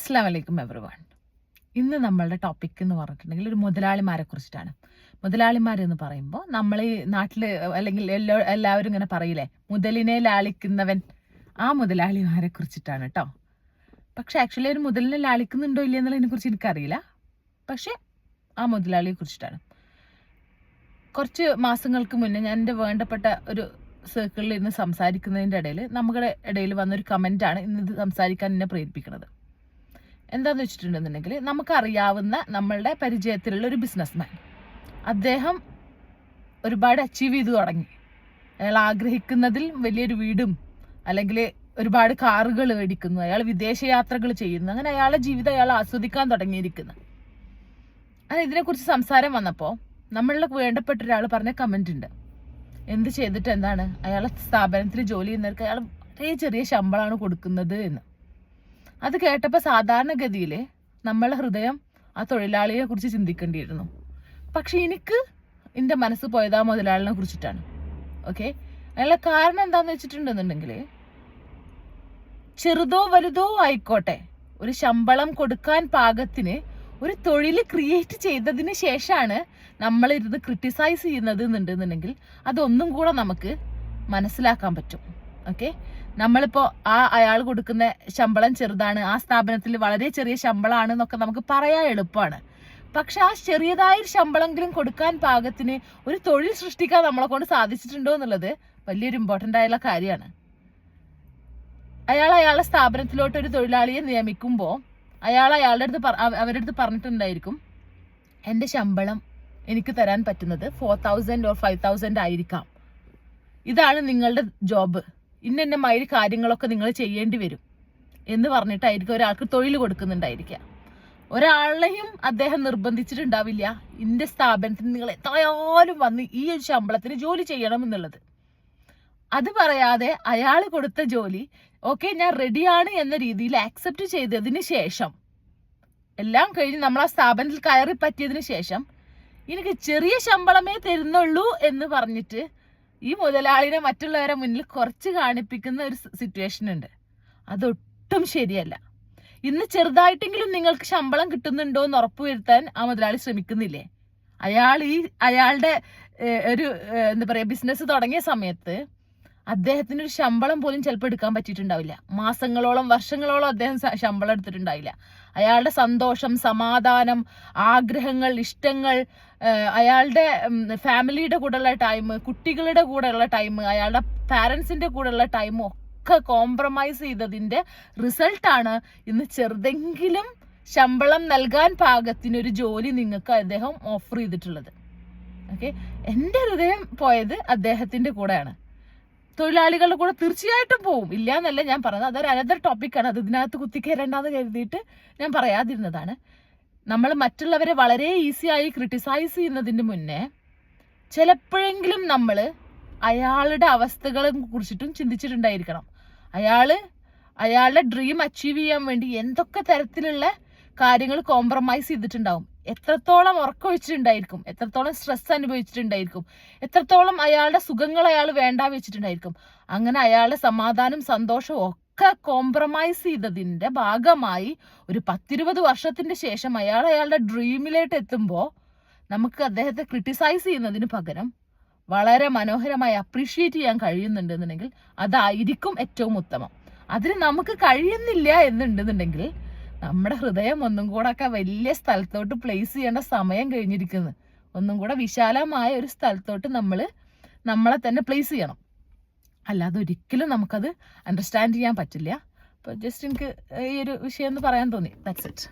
അസ്സലാമു അലൈക്കും എവരിവൺ. ഇന്ന് നമ്മളുടെ ടോപ്പിക് എന്ന് പറഞ്ഞിട്ടുണ്ടെങ്കിൽ ഒരു മുതലാളിമാരെ കുറിച്ചിട്ടാണ്. മുതലാളിമാരെന്ന് പറയുമ്പോൾ നമ്മൾ ഈ നാട്ടിൽ അല്ലെങ്കിൽ എല്ലാവരും ഇങ്ങനെ പറയില്ലേ, മുതലിനെ ലാളിക്കുന്നവൻ, ആ മുതലാളിമാരെ കുറിച്ചിട്ടാണ് കേട്ടോ. പക്ഷെ ആക്ച്വലി ഒരു മുതലിനെ ലാളിക്കുന്നുണ്ടോ ഇല്ല എന്നുള്ളതിനെ കുറിച്ച് എനിക്കറിയില്ല. പക്ഷെ ആ മുതലാളിയെ കുറിച്ചിട്ടാണ്. കുറച്ച് മാസങ്ങൾക്ക് മുന്നേ ഞാൻ എൻ്റെ വേണ്ടപ്പെട്ട ഒരു സർക്കിളിൽ ഇരുന്ന് സംസാരിക്കുന്നതിൻ്റെ ഇടയിൽ നമ്മുടെ ഇടയിൽ വന്നൊരു കമൻറ്റാണ് ഇന്ന് സംസാരിക്കാൻ എന്നെ പ്രേരിപ്പിക്കുന്നത്. എന്താണെന്ന് വെച്ചിട്ടുണ്ടെന്നുണ്ടെങ്കിൽ, നമുക്കറിയാവുന്ന നമ്മളുടെ പരിചയത്തിലുള്ള ഒരു ബിസിനസ്മാൻ, അദ്ദേഹം ഒരുപാട് അച്ചീവ് ചെയ്തു തുടങ്ങി. അയാൾ ആഗ്രഹിക്കുന്നതിൽ വലിയൊരു വീടും അല്ലെങ്കിൽ ഒരുപാട് കാറുകൾ മേടിക്കുന്നു, അയാൾ വിദേശയാത്രകൾ ചെയ്യുന്നു, അങ്ങനെ അയാളുടെ ജീവിതം അയാൾ ആസ്വദിക്കാൻ തുടങ്ങിയിരിക്കുന്നു. അത് ഇതിനെക്കുറിച്ച് സംസാരം വന്നപ്പോൾ നമ്മളുടെ വേണ്ടപ്പെട്ട ഒരാൾ പറഞ്ഞ കമൻ്റ് ഉണ്ട്, എന്ത് ചെയ്തിട്ട് എന്താണ്, അയാളെ സ്ഥാപനത്തിൽ ജോലി ചെയ്യുന്നവർക്ക് അയാൾ വളരെ ചെറിയ ശമ്പളമാണ് കൊടുക്കുന്നത് എന്ന്. അത് കേട്ടപ്പോൾ സാധാരണഗതിയിൽ നമ്മളെ ഹൃദയം ആ തൊഴിലാളിയെ കുറിച്ച് ചിന്തിക്കേണ്ടിയിരുന്നു. പക്ഷെ എനിക്ക് എൻ്റെ മനസ്സ് പോയത് ആ മുതലാളിനെ കുറിച്ചിട്ടാണ്. ഓക്കെ, അയാളുടെ കാരണം എന്താണെന്ന് വെച്ചിട്ടുണ്ടെന്നുണ്ടെങ്കിൽ, ചെറുതോ വലുതോ ആയിക്കോട്ടെ, ഒരു ശമ്പളം കൊടുക്കാൻ പാകത്തിന് ഒരു തൊഴിൽ ക്രിയേറ്റ് ചെയ്തതിന് ശേഷമാണ് നമ്മളിരുന്ന് ക്രിട്ടിസൈസ് ചെയ്യുന്നത് എന്നുണ്ടെന്നുണ്ടെങ്കിൽ അതൊന്നും കൂടെ നമുക്ക് മനസ്സിലാക്കാൻ പറ്റും. ഓക്കെ, നമ്മളിപ്പോൾ അയാൾ കൊടുക്കുന്ന ശമ്പളം ചെറുതാണ്, ആ സ്ഥാപനത്തിൽ വളരെ ചെറിയ ശമ്പളമാണ് എന്നൊക്കെ നമുക്ക് പറയാൻ എളുപ്പമാണ്. പക്ഷെ ആ ചെറിയതായൊരു ശമ്പളമെങ്കിലും കൊടുക്കാൻ പാകത്തിന് ഒരു തൊഴിൽ സൃഷ്ടിക്കാൻ നമ്മളെ കൊണ്ട് സാധിച്ചിട്ടുണ്ടോ എന്നുള്ളത് വലിയൊരു ഇമ്പോർട്ടൻ്റ് ആയുള്ള കാര്യമാണ്. അയാളുടെ സ്ഥാപനത്തിലോട്ട് ഒരു തൊഴിലാളിയെ നിയമിക്കുമ്പോൾ അയാളുടെ അവരുടെ അടുത്ത് പറഞ്ഞിട്ടുണ്ടായിരിക്കും, എൻ്റെ ശമ്പളം എനിക്ക് തരാൻ പറ്റുന്നത് 4,000 or 5,000 ആയിരിക്കാം, ഇതാണ് നിങ്ങളുടെ ജോബ്, ഇന്ന മാതിരി കാര്യങ്ങളൊക്കെ നിങ്ങൾ ചെയ്യേണ്ടി വരും എന്ന് പറഞ്ഞിട്ടായിരിക്കും ഒരാൾക്ക് തൊഴിൽ കൊടുക്കുന്നുണ്ടായിരിക്കുക. ഒരാളെയും അദ്ദേഹം നിർബന്ധിച്ചിട്ടുണ്ടാവില്ല ഇന്റെ സ്ഥാപനത്തിന് നിങ്ങൾ എത്രയാലും വന്ന് ഈ ഒരു ശമ്പളത്തിന് ജോലി ചെയ്യണം എന്നുള്ളത്. അത് പറയാതെ അയാൾ കൊടുത്ത ജോലി ഓക്കെ ഞാൻ റെഡിയാണ് എന്ന രീതിയിൽ ആക്സെപ്റ്റ് ചെയ്തതിന് ശേഷം, എല്ലാം കഴിഞ്ഞ് നമ്മൾ ആ സ്ഥാപനത്തിൽ കയറി പറ്റിയതിന് ശേഷം എനിക്ക് ചെറിയ ശമ്പളമേ തരുന്നുള്ളൂ എന്ന് പറഞ്ഞിട്ട് ഈ മുതലാളിനെ മറ്റുള്ളവരെ മുന്നിൽ കുറച്ച് കാണിപ്പിക്കുന്ന ഒരു സിറ്റുവേഷൻ ഉണ്ട്. അതൊട്ടും ശരിയല്ല. ഇന്ന് ചെറുതായിട്ടെങ്കിലും നിങ്ങൾക്ക് ശമ്പളം കിട്ടുന്നുണ്ടോ എന്ന് ഉറപ്പുവരുത്താൻ ആ മുതലാളി ശ്രമിക്കുന്നില്ലേ? അയാളുടെ ഒരു എന്താ പറയുക, ബിസിനസ് തുടങ്ങിയ സമയത്ത് അദ്ദേഹത്തിന് ഒരു ശമ്പളം പോലും ചിലപ്പോൾ എടുക്കാൻ പറ്റിയിട്ടുണ്ടാവില്ല. മാസങ്ങളോളം വർഷങ്ങളോളം അദ്ദേഹം ശമ്പളം എടുത്തിട്ടുണ്ടാവില്ല. അയാളുടെ സന്തോഷം, സമാധാനം, ആഗ്രഹങ്ങൾ, ഇഷ്ടങ്ങൾ, അയാളുടെ ഫാമിലിയുടെ കൂടെയുള്ള ടൈം, കുട്ടികളുടെ കൂടെയുള്ള ടൈം, അയാളുടെ പാരൻസിന്റെ കൂടെയുള്ള ടൈം ഒക്കെ കോംപ്രമൈസ് ചെയ്തതിന്റെ റിസൾട്ടാണ് ഇന്ന് ചെറുതെങ്കിലും ശമ്പളം നൽകാൻ പാകത്തിനൊരു ജോലി നിങ്ങൾക്ക് അദ്ദേഹം ഓഫർ ചെയ്തിട്ടുള്ളത്. ഓക്കെ, എൻ്റെ ഹൃദയം പോയത് അദ്ദേഹത്തിന്റെ കൂടെയാണ്. തൊഴിലാളികളുടെ കൂടെ തീർച്ചയായിട്ടും പോവും, ഇല്ല എന്നല്ല ഞാൻ പറഞ്ഞത്. അതൊരു അനദർ ടോപ്പിക്കാണ്, അത് ഇതിനകത്ത് കുത്തിക്കയറേണ്ടെന്ന് കരുതിയിട്ട് ഞാൻ പറയാതിരുന്നതാണ്. നമ്മൾ മറ്റുള്ളവരെ വളരെ ഈസിയായി ക്രിട്ടിസൈസ് ചെയ്യുന്നതിന് മുന്നേ ചിലപ്പോഴെങ്കിലും നമ്മൾ അയാളുടെ അവസ്ഥകളെ കുറിച്ചിട്ടും ചിന്തിച്ചിട്ടുണ്ടായിരിക്കണം. അയാളുടെ ഡ്രീം അച്ചീവ് ചെയ്യാൻ വേണ്ടി എന്തൊക്കെ തരത്തിലുള്ള കാര്യങ്ങൾ കോംപ്രമൈസ് ചെയ്തിട്ടുണ്ടാവും, എത്രത്തോളം ഉറക്കൊഴിച്ചിട്ടുണ്ടായിരിക്കും, എത്രത്തോളം സ്ട്രെസ് അനുഭവിച്ചിട്ടുണ്ടായിരിക്കും, എത്രത്തോളം അയാളുടെ സുഖങ്ങൾ അയാൾ വേണ്ട വെച്ചിട്ടുണ്ടായിരിക്കും. അങ്ങനെ അയാളുടെ സമാധാനം, സന്തോഷവും ഒക്കെ കോംപ്രമൈസ് ചെയ്തതിന്റെ ഭാഗമായി ഒരു 10-20 വർഷത്തിന്റെ ശേഷം അയാളുടെ ഡ്രീമിലേക്ക് എത്തുമ്പോൾ നമുക്ക് അദ്ദേഹത്തെ ക്രിട്ടിസൈസ് ചെയ്യുന്നതിന് പകരം വളരെ മനോഹരമായി അപ്രീഷിയേറ്റ് ചെയ്യാൻ കഴിയുന്നുണ്ടെന്നുണ്ടെങ്കിൽ അതായിരിക്കും ഏറ്റവും ഉത്തമം. അതിന് നമുക്ക് കഴിയുന്നില്ല എന്നുണ്ടെന്നുണ്ടെങ്കിൽ നമ്മുടെ ഹൃദയം ഒന്നും കൂടെ ഒക്കെ വലിയ സ്ഥലത്തോട്ട് പ്ലേസ് ചെയ്യേണ്ട സമയം കഴിഞ്ഞിരിക്കുന്നു. ഒന്നും കൂടെ വിശാലമായ ഒരു സ്ഥലത്തോട്ട് നമ്മളെ തന്നെ പ്ലേസ് ചെയ്യണം. അല്ലാതെ ഒരിക്കലും നമുക്കത് അണ്ടർസ്റ്റാൻഡ് ചെയ്യാൻ പറ്റില്ല. അപ്പോൾ ജസ്റ്റ് എനിക്ക് ഈ ഒരു വിഷയം എന്ന് പറയാൻ തോന്നി. That's it.